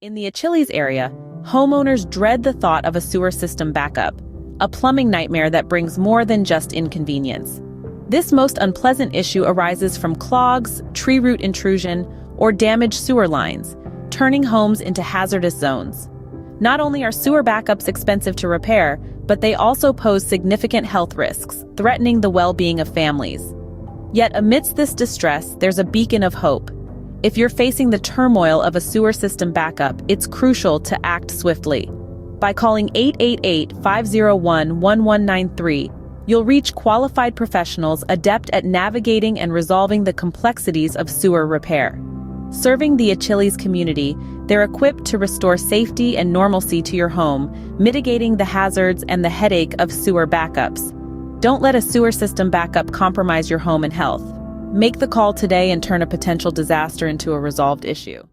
In the Achilles area, homeowners dread the thought of a sewer system backup, a plumbing nightmare that brings more than just inconvenience. This most unpleasant issue arises from clogs, tree root intrusion, or damaged sewer lines, turning homes into hazardous zones. Not only are sewer backups expensive to repair, but they also pose significant health risks, threatening the well-being of families. Yet amidst this distress, there's a beacon of hope. If you're facing the turmoil of a sewer system backup, it's crucial to act swiftly. By calling 888-501-1193, you'll reach qualified professionals adept at navigating and resolving the complexities of sewer repair. Serving the Achilles community, they're equipped to restore safety and normalcy to your home, mitigating the hazards and the headache of sewer backups. Don't let a sewer system backup compromise your home and health. Make the call today and turn a potential disaster into a resolved issue.